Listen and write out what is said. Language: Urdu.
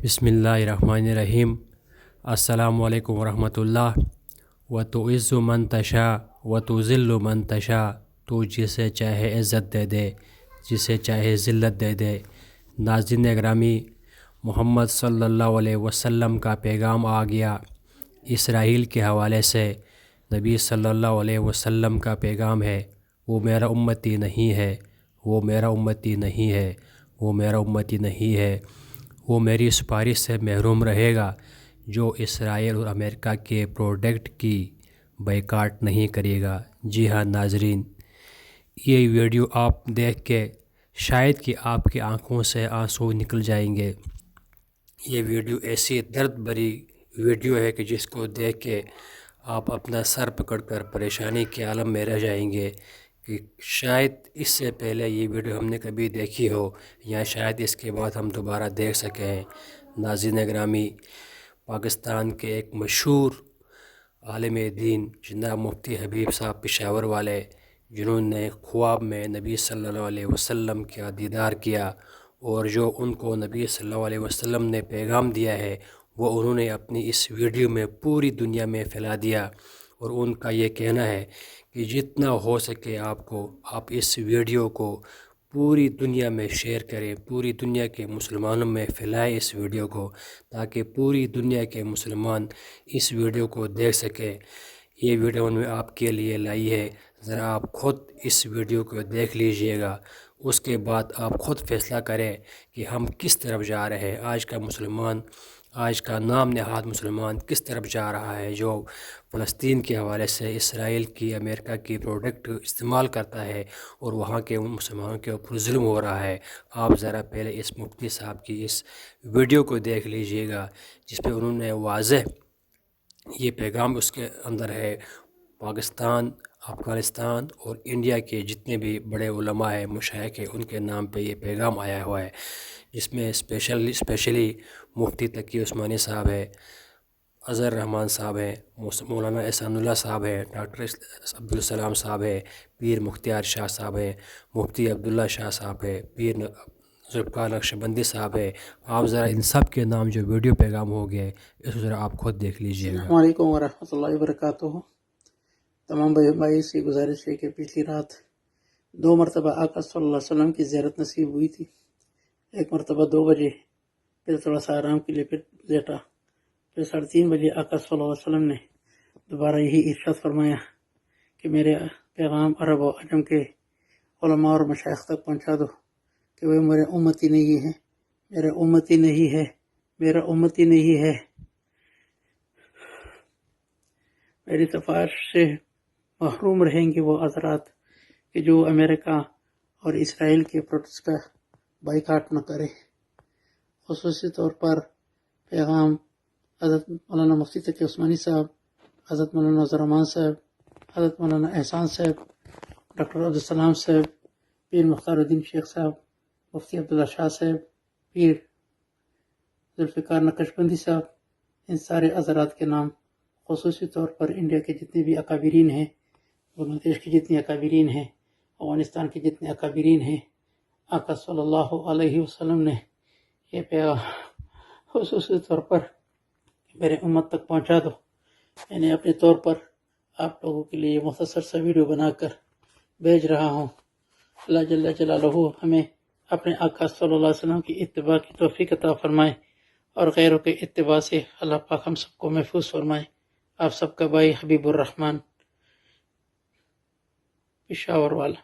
بسم اللہ الرحمن الرحیم۔ السلام علیکم ورحمۃ اللہ۔ وتعز من تشاء وتذل من تشاء، تو جسے چاہے عزت دے دے، جسے چاہے ذلت دے دے۔ ناظرین گرامی، محمد صلی اللہ علیہ وسلم کا پیغام آ گیا۔ اسرائیل کے حوالے سے نبی صلی اللہ علیہ وسلم کا پیغام ہے، وہ میرا امتی نہیں ہے، وہ میرا امتی نہیں ہے، وہ میرا امتی نہیں ہے، وہ میری سفارش سے محروم رہے گا جو اسرائیل اور امریکہ کے پروڈکٹ کی بائیکاٹ نہیں کرے گا۔ جی ہاں ناظرین، یہ ویڈیو آپ دیکھ کے شاید کہ آپ کی آنکھوں سے آنسو نکل جائیں گے۔ یہ ویڈیو ایسی درد بھری ویڈیو ہے کہ جس کو دیکھ کے آپ اپنا سر پکڑ کر پریشانی کے عالم میں رہ جائیں گے کہ شاید اس سے پہلے یہ ویڈیو ہم نے کبھی دیکھی ہو یا شاید اس کے بعد ہم دوبارہ دیکھ سکیں۔ ناظرین گرامی، پاکستان کے ایک مشہور عالم دین جناب مفتی حبیب صاحب پشاور والے، جنہوں نے خواب میں نبی صلی اللہ علیہ وسلم کا دیدار کیا، اور جو ان کو نبی صلی اللہ علیہ وسلم نے پیغام دیا ہے وہ انہوں نے اپنی اس ویڈیو میں پوری دنیا میں پھیلا دیا۔ اور ان کا یہ کہنا ہے کہ جتنا ہو سکے آپ اس ویڈیو کو پوری دنیا میں شیئر کریں، پوری دنیا کے مسلمانوں میں پھیلائیں اس ویڈیو کو، تاکہ پوری دنیا کے مسلمان اس ویڈیو کو دیکھ سکیں۔ یہ ویڈیو میں آپ کے لیے لائی ہے، ذرا آپ خود اس ویڈیو کو دیکھ لیجئے گا، اس کے بعد آپ خود فیصلہ کریں کہ ہم کس طرف جا رہے ہیں۔ آج کا نام نہاد مسلمان کس طرف جا رہا ہے، جو فلسطین کے حوالے سے اسرائیل کی، امریکہ کی پروڈکٹ استعمال کرتا ہے اور وہاں کے مسلمانوں کے اوپر ظلم ہو رہا ہے۔ آپ ذرا پہلے اس مفتی صاحب کی اس ویڈیو کو دیکھ لیجئے گا، جس پہ انہوں نے واضح یہ پیغام اس کے اندر ہے۔ پاکستان، افغانستان اور انڈیا کے جتنے بھی بڑے علماء ہیں، مشائخ ہیں، ان کے نام پہ یہ پیغام آیا ہوا ہے، جس میں اسپیشلی مفتی تقی عثمانی صاحب ہے، اظہر رحمان صاحب ہیں، مولانا احسان اللہ صاحب ہیں، ڈاکٹر عبدالسلام صاحب ہیں، پیر مختار شاہ صاحب ہیں، مفتی عبداللہ شاہ صاحب ہیں، پیر ذوالفقار نقشبندی صاحب ہیں۔ آپ ذرا ان سب کے نام جو ویڈیو پیغام ہو گئے، اس کو ذرا آپ خود دیکھ لیجئے گا۔ السلام علیکم ورحمۃ اللہ وبرکاتہ۔ تمام بھائی سے گزارش ہے کہ پچھلی رات 2 مرتبہ آقا صلی اللہ علیہ وسلم کی زیارت نصیب ہوئی تھی۔ ایک مرتبہ 2 بجے، پھر تھوڑا سا آرام کے لیے پھر لیٹا، پھر 3:30 بجے آقا صلی اللہ علیہ وسلم نے دوبارہ یہی ارشاد فرمایا کہ میرے پیغام عرب و عجم کے علماء اور مشائخ تک پہنچا دو کہ وہ میرے امتی نہیں ہے، میرا امتی نہیں ہے، میرا امتی نہیں ہے۔ میری سفارش سے محروم رہیں گے وہ حضرات کہ جو امریکہ اور اسرائیل کے پروڈکٹس کا بائیکاٹ نہ کرے۔ خصوصی طور پر پیغام حضرت مولانا مفتی تقی عثمانی صاحب، حضرت مولانا عبدالرحمان صاحب، حضرت مولانا احسان صاحب، ڈاکٹر عبدالسلام صاحب، پیر مختار الدین شیخ صاحب، مفتی عبداللہ شاہ صاحب، پیر ذوالفقار نقشبندی صاحب، ان سارے حضرات کے نام، خصوصی طور پر انڈیا کے جتنے بھی اکابرین ہیں، بنگلہ دیش کے جتنے اکابرین ہیں، افغانستان کے جتنے اکابرین ہیں، آقا صلی اللہ علیہ وسلم نے یہ پیغام خصوصی طور پر میرے امت تک پہنچا دو۔ میں نے اپنے طور پر آپ لوگوں کے لیے مختصر سا ویڈیو بنا کر بھیج رہا ہوں۔ اللہ جل جلالہ ہمیں اپنے آقا صلی اللہ علیہ وسلم کی اتباع کی توفیق عطا فرمائے، اور غیروں کے اتباع سے اللہ پاک ہم سب کو محفوظ فرمائے۔ آپ سب کا بھائی حبیب الرحمن، پشاور والا۔